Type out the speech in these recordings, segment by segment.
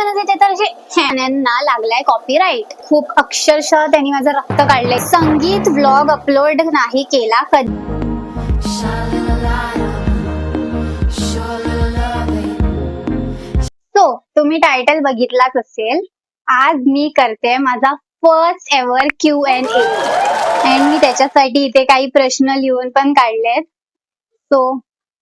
म्हणत येते तर ह्यांना लागलाय कॉपीराईट. खूप अक्षरशः त्यांनी माझं रक्त काढलंय. संगीत व्लॉग अपलोड नाही केला कधी. सो तुम्ही टायटल बघितलाच असेल. आज मी करते माझा फर्स्ट एव्हर Q&A आणि मी त्याच्यासाठी इथे काही प्रश्न लिहून पण काढलेत. सो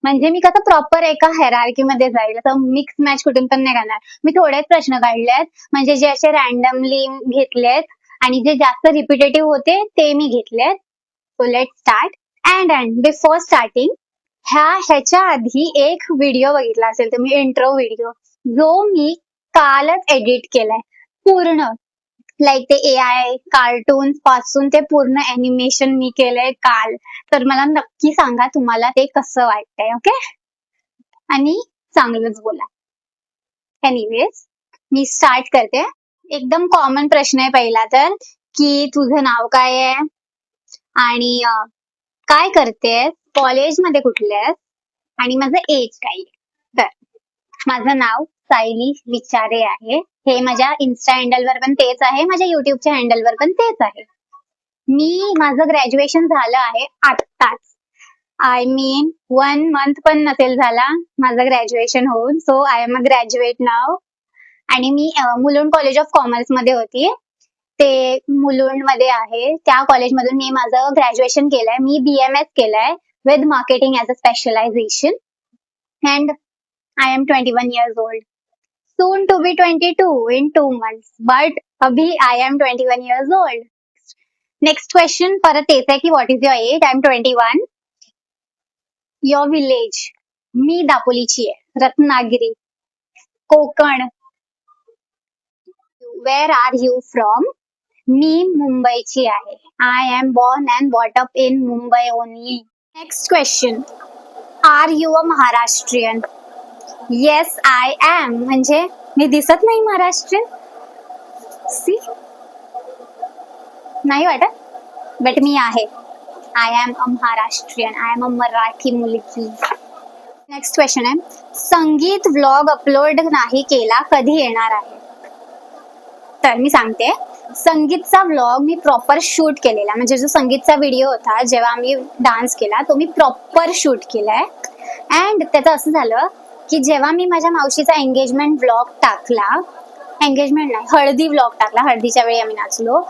म्हणजे मी कसं प्रॉपर एका हेरार्की मध्ये जाईल, असं मिक्स मॅच कुठून पण नाही करणार. मी थोडेच प्रश्न काढलेत, म्हणजे जे असे रॅन्डमली घेतलेत आणि जे जास्त रिपिटेटिव्ह होते ते मी घेतलेत. So let start. And before starting, ह्याच्या आधी एक व्हिडिओ बघितला असेल तुम्ही, इंट्रो व्हिडिओ, जो मी कालच एडिट केलाय पूर्ण. लाईक ते AI कार्टून पासून ते पूर्ण अॅनिमेशन मी केलंय काल. तर मला नक्की सांगा तुम्हाला ते कसं वाटतंय. ओके, आणि चांगलंच बोला. एनिवेज मी स्टार्ट करते. एकदम कॉमन प्रश्न आहे पहिला तर, की तुझं नाव काय आहे आणि काय करतेस, कॉलेजमध्ये कुठले आहेस आणि माझं एज काय आहे. तर माझं नाव सायली विचारे आहे. हे माझ्या इन्स्टा हँडलवर पण तेच आहे, माझ्या युट्यूबच्या हँडलवर पण तेच आहे. माझं ग्रॅज्युएशन झालं आहे आत्ताच. आय मीन 1 मंथ पण नसेल झाला माझं ग्रॅज्युएशन होऊन. So I am a graduate now. आणि मी मुलुंड कॉलेज ऑफ कॉमर्स मध्ये होती. ते मुलुंड मध्ये आहे. त्या कॉलेजमधून मी माझं ग्रॅज्युएशन केलंय. मी BMS केलंय with marketing as a specialisation. And I am 21 years old. Soon to be 22 in 2 months. But अभी I am 21 years old. Next question परत तेच आहे की what is your age? I am 21. Your village. मी दापोलीची आहे. Ratnagiri, Konkan. Where are you from? मी मुंबईची आहे. I am born and brought up in Mumbai only. Next question. Are you a Maharashtrian? Yes I am. म्हणजे मी दिसत नाही महाराष्ट्रीयन? सी, नाही वाटत, but मी आहे. I am a Maharashtrian. I am a Marathi मुलगी. नेक्स्ट क्वेश्चन आहे, संगीत व्लॉग अपलोड नाही केला, कधी येणार आहे. तर मी सांगते, संगीतचा व्लॉग मी प्रॉपर शूट केलेला. म्हणजे जो संगीतचा व्हिडिओ होता जेव्हा आम्ही डान्स केला, तो मी प्रॉपर शूट केलाय. अँड त्याचं असं झालं की जेव्हा मी माझ्या मावशीचा एंगेजमेंट व्लॉग टाकला, एंगेजमेंट नाही, हळदी व्लॉग टाकला, हळदीच्या वेळी आम्ही नाचलो,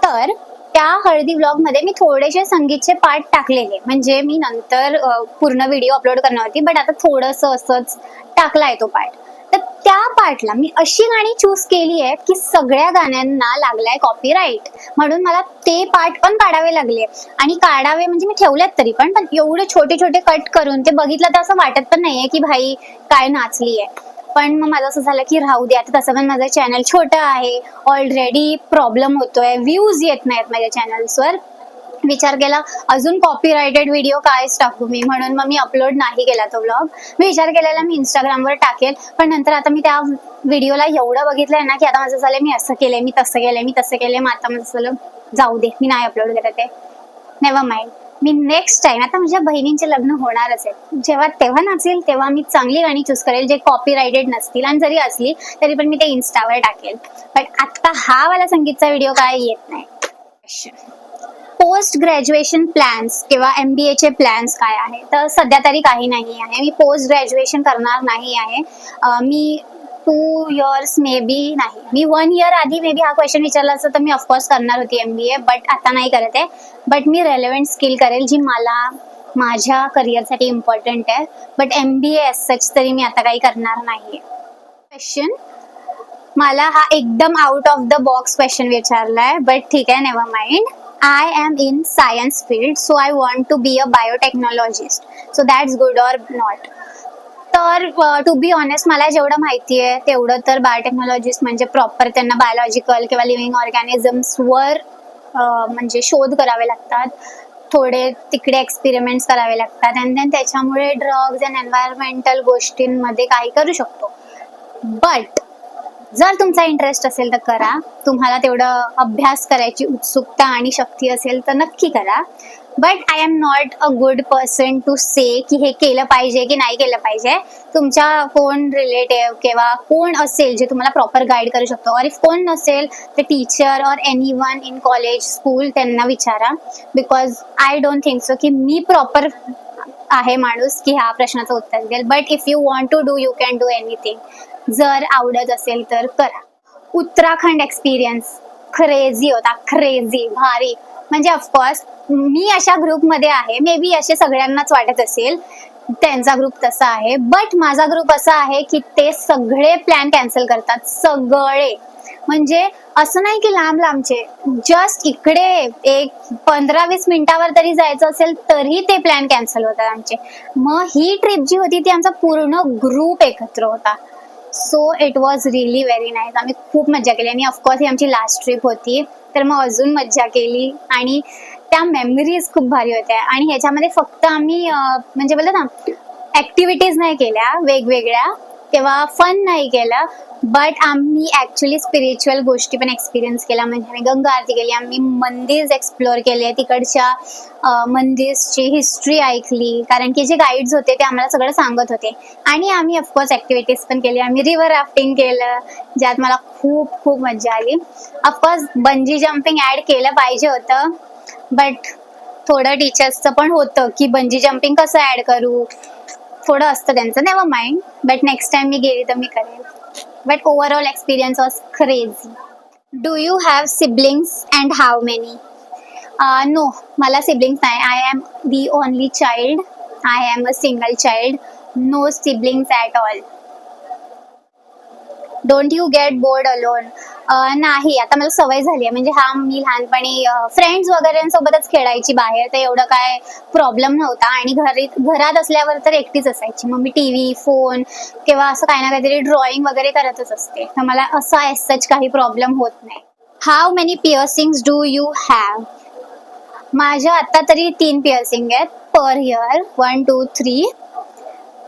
तर त्या हळदी व्लॉग मध्ये मी थोडेसे संगीतचे पार्ट टाकलेले. म्हणजे मी नंतर पूर्ण व्हिडिओ अपलोड करणार होती, बट आता थोडंसं असंच टाकलाय तो पार्ट. तर त्या पार्टला मी अशी गाणी चूज केली आहे की सगळ्या गाण्यांना लागलाय कॉपीराईट, म्हणून मला ते पार्ट पण काढावे लागले. आणि काढावे म्हणजे मी ठेवलेत तरी पण एवढे छोटे छोटे कट करून ते बघितलं तर असं वाटत पण नाहीये की भाई काय नाचली आहे. पण मग माझं असं झालं की राहू दे, आता तसं पण माझं चॅनल छोटं आहे, ऑलरेडी प्रॉब्लेम होतोय, व्ह्यूज येत नाहीत माझ्या चॅनल्सवर. विचार केला अजून कॉपीराइटेड व्हिडिओ कायच टाकू मी, म्हणून मग मी अपलोड नाही केला तो व्लॉग. मी विचार केलेला मी इंस्टाग्रामवर टाकेल, पण नंतर आता मी त्या व्हिडिओला एवढं बघितलंय ना की आता माझं झालंय मी असं केलंय, मी तसं केलंय, मी तसं केलंय, मग आता माझं झालं जाऊ दे, मी नाही अपलोड करत आहे. Never mind. मी नेक्स्ट टाइम, आता माझ्या बहिणींचे लग्न होणारच आहे, जेव्हा तेव्हा नाचेल तेव्हा मी चांगली गाणी चूज करेल जे कॉपीराइटेड नसतील, आणि जरी असली तरी पण मी ते इन्स्टावर टाकेल. पण आता हा वाला संगीतचा व्हिडिओ काय येत नाही. पोस्ट ग्रॅज्युएशन प्लॅन्स किंवा MBA चे प्लॅन्स काय आहे, तर सध्या तरी काही नाही आहे. मी पोस्ट ग्रॅज्युएशन करणार नाही आहे. मी 2 years मे बी नाही, मी 1 year आधी मे बी हा क्वेश्चन विचारला असता तर मी ऑफकोर्स करणार होती MBA, बट आता नाही करत आहे. बट मी रेलेव्हंट स्किल करेल जी मला माझ्या करिअरसाठी इम्पॉर्टंट आहे. बट MBA एज सच तरी मी आता काही करणार नाही. क्वेश्चन मला हा एकदम out of the box question विचारलाय, बट ठीक आहे, never mind. I am in science field, so I want to be a biotechnologist. So that's good or not? तर टू बी ऑनेस्ट मला जेवढं माहिती आहे तेवढं तर बायोटेक्नॉलॉजिस्ट म्हणजे प्रॉपर त्यांना बायोलॉजिकल किंवा लिव्हिंग ऑर्गॅनिझम्सवर म्हणजे शोध करावे लागतात, थोडे तिकडे एक्सपेरिमेंट्स करावे लागतात, अँड देन त्याच्यामुळे ड्रग्ज अँड एन्व्हायरमेंटल गोष्टींमध्ये काही करू शकतो. बट जर तुमचा इंटरेस्ट असेल तर करा, तुम्हाला तेवढं अभ्यास करायची उत्सुकता आणि शक्ती असेल तर नक्की करा. But I am not a good person to say की हे केलं पाहिजे की नाही केलं पाहिजे. तुमच्या कोण रिलेटिव्ह किंवा कोण असेल जे तुम्हाला प्रॉपर गाईड करू शकतो, और इफ कोण नसेल तर टीचर और any one in college school त्यांना विचारा. Because I don't think so की मी प्रॉपर आहे माणूस की ह्या प्रश्नाचं उत्तर देईल. But if you want to do you can do anything. जर आवडत असेल तर करा. उत्तराखंड एक्सपिरियन्स क्रेझी होता, क्रेझी भारी. म्हणजे ऑफकोर्स मी अशा ग्रुपमध्ये आहे, मे बी असे सगळ्यांनाच वाटत असेल त्यांचा ग्रुप तसा आहे, बट माझा ग्रुप असा आहे की ते सगळे प्लॅन कॅन्सल करतात, सगळे. म्हणजे असं नाही की लांब लांबचे, जस्ट इकडे एक 15-20 मिनिटावर तरी जायचं असेल तरी ते प्लॅन कॅन्सल होतात आमचे. मग ही ट्रिप जी होती ती आमचा पूर्ण ग्रुप एकत्र होता. So it was really very nice. आम्ही खूप मज्जा केली आणि ऑफकोर्स ही आमची लास्ट ट्रिप होती, तर मग अजून मज्जा केली आणि त्या मेमरीज खूप भारी होत्या. आणि ह्याच्यामध्ये फक्त आम्ही म्हणजे बोलतो ना ऍक्टिव्हिटीज नाही केल्या वेगवेगळ्या किंवा फन नाही केलं, बट आम्ही ऍक्च्युली स्पिरिच्युअल गोष्टी पण एक्सपिरियन्स केल्या. म्हणजे आम्ही गंगा आरती केली, आम्ही मंदिर एक्सप्लोअर केले, तिकडच्या मंदिर्सची हिस्ट्री ऐकली, कारण की जे गाईड्स होते ते आम्हाला सगळं सांगत होते. आणि आम्ही ऑफकोर्स ऍक्टिव्हिटीज पण केली. आम्ही रिव्हर राफ्टिंग केलं, ज्यात मला खूप खूप मज्जा आली. ऑफकोर्स बंजी जम्पिंग ऍड केलं पाहिजे होतं, बट थोडं टीचर्सचं पण होतं की बंजी जम्पिंग कसं ऍड करू, थोडं असतं त्यांचं. Never mind, but next time मी गेली तर मी करेल. But overall experience was crazy. Do you have siblings and how many? No, मला सिबलिंग्स नाही. I am the only child. I am a single child. No siblings at all. Don't you get bored alone? नाही, आता मला सवय झाली आहे. म्हणजे हा मी लहानपणी फ्रेंड्स वगैरेंसोबतच खेळायची बाहेर, तर एवढं काय प्रॉब्लेम नव्हता. आणि घरात असल्यावर तर एकटीच असायची. मग मी टीव्ही, फोन किंवा असं काही ना काहीतरी ड्रॉइंग वगैरे करतच असते, तर मला असा एज सच काही प्रॉब्लेम होत नाही. How many piercings do you have? माझ्या आता तरी 3 पिअर्सिंग आहेत पर इयर. 1, 2, 3.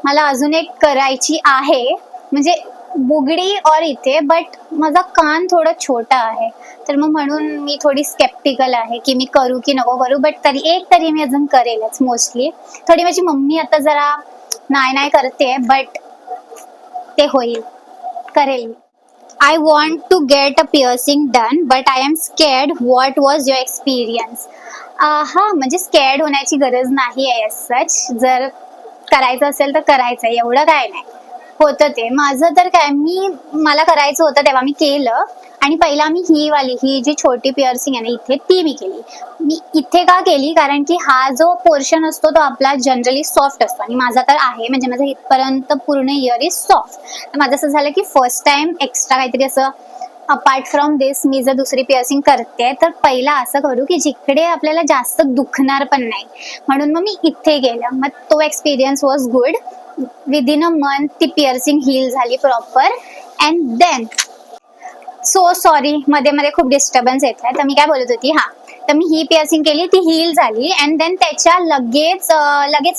मला अजून एक करायची आहे, म्हणजे बुगडी और इथे, बट माझा कान थोडं छोटा आहे, तर मग म्हणून मी थोडी स्केप्टिकल आहे की मी करू की नको करू. बट तरी मी अजून करेलच मोस्टली. थोडी माझी मम्मी आता जरा नाही नाही करते, बट ते होईल, करेल मी. I want to get a piercing done but I am scared. What was your experience? हा, म्हणजे स्कॅर्ड होण्याची गरज नाही आहे एज सच. जर करायचं असेल तर करायचं, एवढं काय नाही. होतं ते माझं तर काय, मला करायचं होतं तेव्हा मी केलं. आणि पहिला मी ही जी छोटी पिअर्सिंग आहे ना इथे, ती मी केली. मी इथे का केली, कारण की हा जो पोर्शन असतो तो आपला जनरली सॉफ्ट असतो, आणि माझा तर आहे, म्हणजे माझं इथपर्यंत पूर्ण इयर इज सॉफ्ट. तर माझं असं झालं की फर्स्ट टाइम एक्स्ट्रा काहीतरी असं अपार्ट फ्रॉम दिस, मी जर दुसरी पिअर्सिंग करते तर पहिला असं करू की जिकडे आपल्याला जास्त दुखणार पण नाही. म्हणून मग मी इथे गेलं. मग तो experience was good. Within a month ती पिअर्सिंग हील झाली proper. And then so sorry, मध्ये मध्ये खूप डिस्टर्बन्स येत आहे, तर मी काय बोलत होती. हा, तर मी ही पिअर्सिंग केली, ती हील झाली. अँड देन त्याच्या लगेच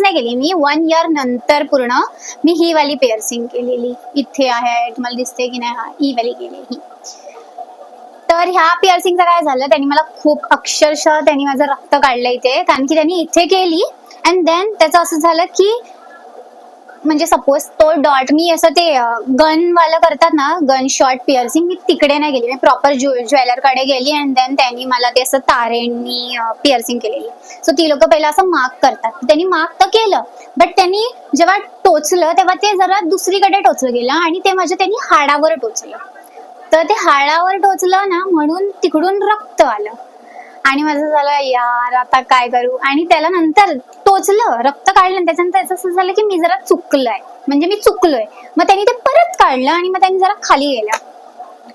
नाही केली मी, 1 इयर नंतर पूर्ण मी ही वाली पिअर्सिंग केलेली. इथे आहे, तुम्हाला दिसते की नाही, हा ही वाली केली ही. तर ह्या पिअर्सिंगचं काय झालं, त्यांनी मला खूप अक्षरशः त्यांनी माझं रक्त काढलं इथे, कारण की त्यांनी इथे केली. अँड देन त्याचं असं झालं की, म्हणजे सपोज तो डॉट मी असं ते गन वाला करतात ना, गन शॉट पिअर्सिंग, मी तिकडे नाही गेली, मी प्रॉपर ज्वेलर कडे गेली. अँड देन त्यांनी मला ते असं तारेंनी पिअर्सिंग केलेली. सो ती लोक पहिला असं मार्क करतात, त्यांनी मार्क तर केलं, बट त्यांनी जेव्हा टोचलं तेव्हा ते जरा दुसरीकडे टोचलं गेलं, आणि ते माझ्या त्यांनी हाडावर टोचलं. तर ते हाडावर टोचलं ना, म्हणून तिकडून रक्त आलं. आणि माझं झालं यार आता काय करू. आणि त्याला नंतर टोचलं, रक्त काढलं, त्याच्यानंतर त्याचं असं झालं की मी जरा चुकलोय, म्हणजे मी चुकलोय. मग त्यांनी ते परत काढलं आणि मग त्यांनी जरा खाली गेलं,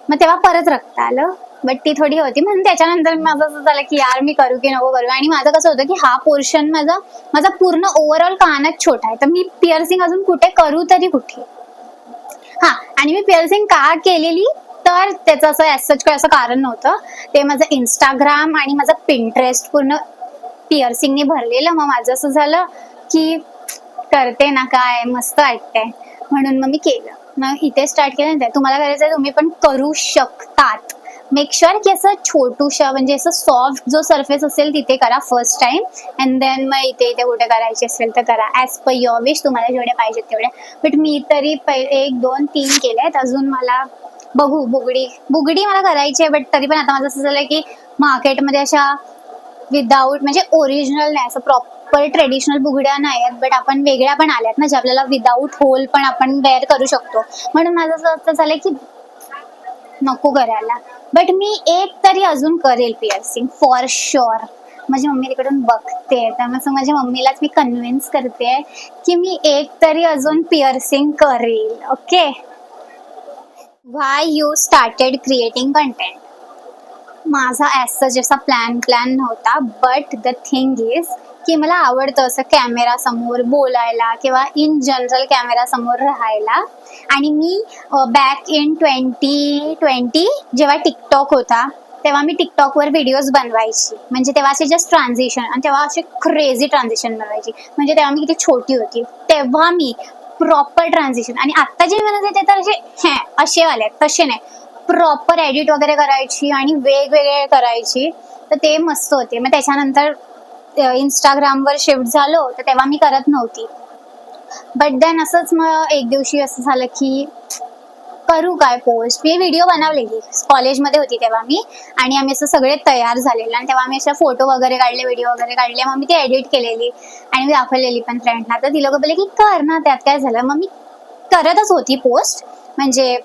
मग तेव्हा परत रक्त आलं. बट ती थोडी होती, म्हणून त्याच्यानंतर माझं असं झालं की यार मी करू की नको करू. आणि माझं कसं होतं की हा पोर्शन माझा पूर्ण ओव्हरऑल कानच छोटा आहे, तर मी पिअर्सिंग अजून कुठे करू तरी कुठे. हा, आणि मी पिअर्सिंग का केलेली, तर त्याचं असं कारण नव्हतं. ते माझं इंस्टाग्राम आणि माझं पिंटरेस्ट पूर्ण पिअर्सिंगने भरलेलं. मग माझं असं झालं की करते ना काय, मस्त वाटतंय, म्हणून मग मी केलं. मग इथे स्टार्ट केलं ना, तुम्हाला करायचं आहे तुम्ही पण करू शकतात. मेक शुअर की असं छोटूशा म्हणजे असं सॉफ्ट जो सरफेस असेल तिथे करा फर्स्ट टाइम, अँड देन मग इथे इथे कुठे करायचे असेल तर करा ॲज पर युअर विश, तुम्हाला जेवढे पाहिजेत तेवढे. बट मी तरी 1 2 3 केलेत, अजून मला बघू. बुगडी मला करायची आहे, बट तरी पण आता माझं असं झालं की मार्केटमध्ये अशा विदाऊट म्हणजे ओरिजिनल नाही, असं प्रॉपर ट्रेडिशनल बुगड्या नाही आहेत, बट आपण वेगळ्या पण आल्यात ना, जे आपल्याला विदाऊट होल पण आपण वेअर करू शकतो. म्हणून माझं असं झालं की नको करायला. बट मी एक तरी अजून करेल पिअर्सिंग फॉर शुअर. माझी मम्मी तिकडून बघते, त्यामुळे माझ्या मम्मीलाच मी कन्व्हिन्स करते की मी एक तरी अजून पिअर्सिंग करेल. Okay. Why you started creating content? माझा ॲज सच असा प्लॅन नव्हता, बट द थिंग इज की मला आवडतं असं कॅमेरा समोर बोलायला किंवा इन जनरल कॅमेरा समोर राहायला. आणि मी बॅक इन 2020 जेव्हा टिकटॉक होता तेव्हा मी टिकटॉकवर व्हिडिओज बनवायची. म्हणजे तेव्हा असे जस्ट ट्रान्झिशन, आणि तेव्हा असे क्रेझी ट्रान्झिशन बनवायची. म्हणजे तेव्हा मी किती छोटी होती तेव्हा मी प्रॉपर ट्रान्झिशन. आणि आत्ता जे बनवते ते तर असे वाले तसे नाही, प्रॉपर एडिट वगैरे करायची आणि वेगवेगळे करायची, तर ते मस्त होते. मग त्याच्यानंतर इंस्टाग्रामवर शिफ्ट झालो तर तेव्हा मी करत नव्हती. बट देन असंच मग एक दिवशी असं झालं की करू काय पोस्ट. मी व्हिडिओ बनवलेली कॉलेजमध्ये होती तेव्हा मी, आणि आम्ही असं सगळे तयार झालेलं, आणि तेव्हा आम्ही अशा फोटो वगैरे काढले, व्हिडिओ वगैरे काढले. मग मी ती एडिट केलेली आणि मी दाखवलेली पण फ्रेंडना. तर ती लोक बोलले की कर ना, त्यात काय झालं. मग मी करतच होती पोस्ट, म्हणजे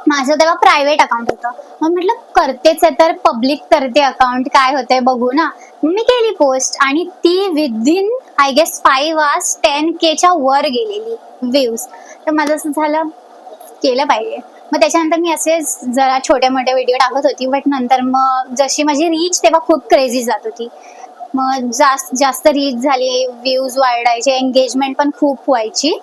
माझं तेव्हा प्रायव्हेट अकाउंट होतं. मग म्हटलं करतेच आहे तर पब्लिक करते अकाउंट, काय होतंय बघू ना. मी केली पोस्ट आणि ती within I guess 5 hours 10K वर गेलेली व्ह्यूज. तर माझं असं झालं केलं पाहिजे. मग त्याच्यानंतर मी असेच जरा छोटे मोठे व्हिडिओ टाकत होती, बट नंतर मग जशी माझी रीच तेव्हा खूप क्रेझी जात होती. मग जास्त रीच झाली, व्ह्यूज वाढायचे, एंगेजमेंट पण खूप व्हायची.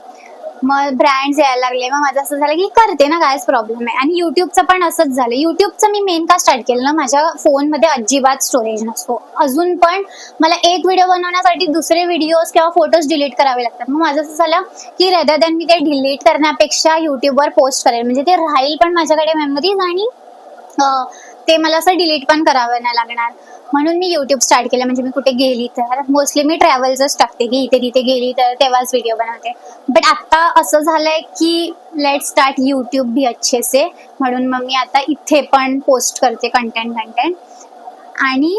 मग ब्रँड्स यायला लागले. मग माझं असं झालं की करते ना, कायच प्रॉब्लेम आहे. आणि युट्यूबचं पण असंच झालं. युट्यूबचं मी मेन का स्टार्ट केलं ना, माझ्या फोनमध्ये अजिबात स्टोरेज नसतो अजून पण. मला एक व्हिडिओ बनवण्यासाठी दुसरे व्हिडिओज किंवा फोटोज डिलीट करावे लागतात. मग माझं असं झालं की रेदर दॅन मी ते डिलीट करण्यापेक्षा युट्यूबवर पोस्ट करेल, म्हणजे ते राहील पण माझ्याकडे मेमरीज, आणि ते मला असं डिलीट पण करावं नाही लागणार. म्हणून मी युट्यूब स्टार्ट केलं. म्हणजे मी कुठे गेली तर मोस्टली मी ट्रॅव्हल्सच टाकते, की इथे तिथे गेली तर तेव्हाच व्हिडिओ बनवते. बट आता असं झालंय की लेट स्टार्ट यूट्यूब भी अच्छे से, म्हणून मग मी आता इथे पण पोस्ट करते कंटेंट. आणि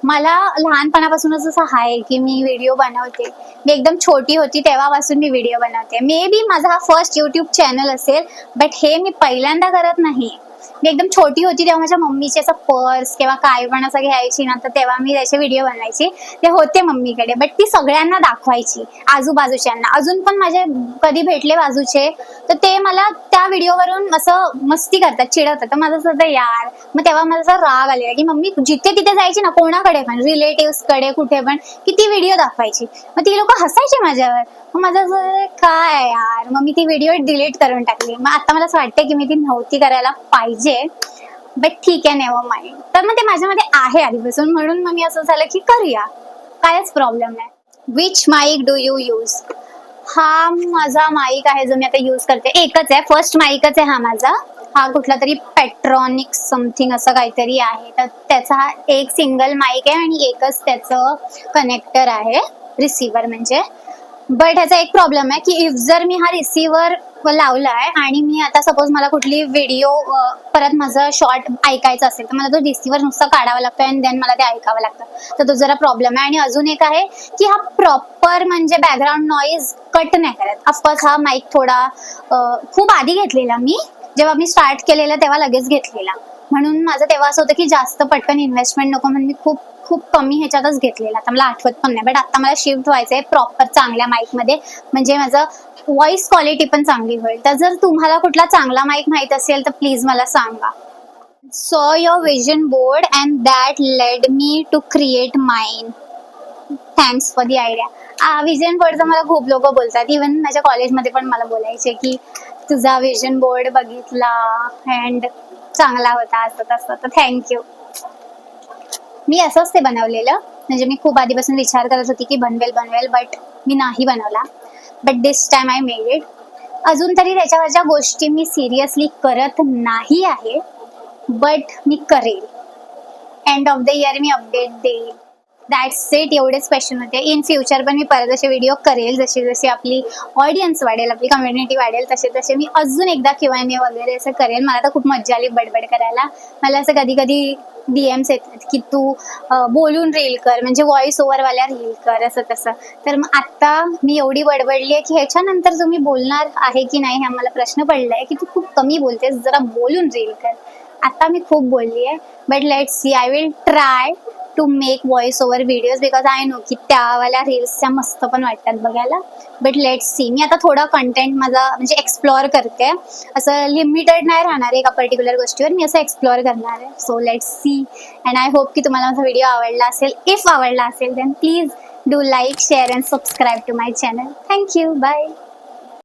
मला लहानपणापासूनच असं आहे की मी व्हिडिओ बनवते. मी एकदम छोटी होती तेव्हापासून मी व्हिडिओ बनवते. मे बी माझा हा फर्स्ट यूट्यूब चॅनल असेल, बट हे मी पहिल्यांदा करत नाही. मी एकदम छोटी होती तेव्हा माझ्या मम्मीचे असं पर्स किंवा काय पण असं घ्यायची ना, तर तेव्हा मी त्याचे व्हिडिओ बनवायची. ते होते मम्मीकडे, बट ती सगळ्यांना दाखवायची, आजूबाजूच्यांना. अजून पण माझे कधी भेटले बाजूचे तर ते मला त्या व्हिडिओवरून असं मस्ती करतात, चिडवतात. तर माझं असं यार, मग तेव्हा माझा असा राग आलेला की मम्मी जिथे तिथे जायची ना, कोणाकडे पण, रिलेटिव्स कडे कुठे पण, की ती व्हिडिओ दाखवायची. मग ती लोक हसायची माझ्यावर. मग माझं असं काय यार, मग मी ती व्हिडिओ डिलीट करून टाकली. मग आता मला असं वाटतं की मी ती नव्हती करायला पाहिजे, बट ठीक आहे, नेव्हर माइंड. तर मग ते माझ्यामध्ये आहे आधीपासून, म्हणून मग मी असं झालं की करूया, कायच प्रॉब्लेम नाही. Which mic do you use? हा माझा माईक आहे जो मी आता यूज करते, एकच आहे, फर्स्ट माईकच आहे हा माझा. हा कुठला तरी पेट्रॉनिक समथिंग असं काहीतरी आहे. तर त्याचा एक सिंगल माईक आहे आणि एकच त्याचं कनेक्टर आहे, रिसिव्हर म्हणजे. बट ह्याचा एक प्रॉब्लेम आहे की इफ जर मी हा रिसिव्हर लावलाय आणि मी आता सपोज मला कुठली व्हिडिओ परत माझं शॉर्ट ऐकायचं असेल, तर मला तो रिसिव्हर नुसता काढावा लागतो आणि देन मला ते ऐकावं लागतं. तर तो जरा प्रॉब्लेम आहे. आणि अजून एक आहे की हा प्रॉपर म्हणजे बॅकग्राऊंड नॉईज कट नाही करत. ऑफकोर्स हा माईक थोडा खूप आधी घेतलेला मी, जेव्हा मी स्टार्ट केलेलं तेव्हा लगेच घेतलेला, म्हणून माझं तेव्हा असं होतं की जास्त पटकन इन्व्हेस्टमेंट नको, म्हणून मी खूप खूप कमी ह्याच्यातच घेतलेला. आता मला आठवत पण नाही, बट आता मला शिफ्ट व्हायचंय प्रॉपर चांगल्या माईक मध्ये, म्हणजे माझं व्हॉइस क्वालिटी पण चांगली होईल. तर जर तुम्हाला कुठला चांगला माईक माहित असेल तर प्लीज मला सांगा. Saw your vision board and that led me to create mine. Thanks for the idea. Vision बोर्डचं मला खूप लोक बोलतात, इव्हन माझ्या कॉलेजमध्ये पण मला बोलायचे की तुझा विजन बोर्ड बघितला अँड चांगला होता, असं तसं. तर थँक्यू. मी असंच ते बनवलेलं, म्हणजे मी खूप आधीपासून विचार करत होती की बनवेल, बट मी नाही बनवला. But this time I made it. अजून तरी त्याच्यावरच्या गोष्टी मी सिरियसली करत नाही आहे, बट मी करेल. एंड ऑफ द इयर मी अपडेट देईल. That's it. एवढेच क्वेश्चन होते. इन फ्युचर पण मी परत असे व्हिडिओ करेल, जशी जशी आपली ऑडियन्स वाढेल, आपली कम्युनिटी वाढेल, तसे तसे मी अजून एकदा Q&A वगैरे असं करेल. मला तर खूप मज्जा आली बडबड करायला. मला असं कधी कधी DMs येतात की तू बोलून रील कर, म्हणजे व्हॉइस ओव्हरवाल्या रील कर, असं तसं. तर मग आता मी एवढी बडबडली आहे की ह्याच्यानंतर तुम्ही बोलणार आहे की नाही हा मला प्रश्न पडलाय, की तू खूप कमी बोलतेस, जरा बोलून रील कर. आता मी खूप बोलली आहे, but let's see. I will try to make voice over videos, because I know की त्यावाल्या रील्सच्या मस्त पण वाटतात बघायला. But let's C. मी आता थोडा कंटेंट माझा म्हणजे एक्सप्लोअर करते. असं लिमिटेड नाही राहणार एका पर्टिक्युलर गोष्टीवर, मी असं एक्सप्लोअर करणार आहे. So let's see. And I hope की तुम्हाला माझा व्हिडिओ आवडला असेल. इफ आवडला असेल then please do like, share and subscribe to my channel. Thank you. Bye.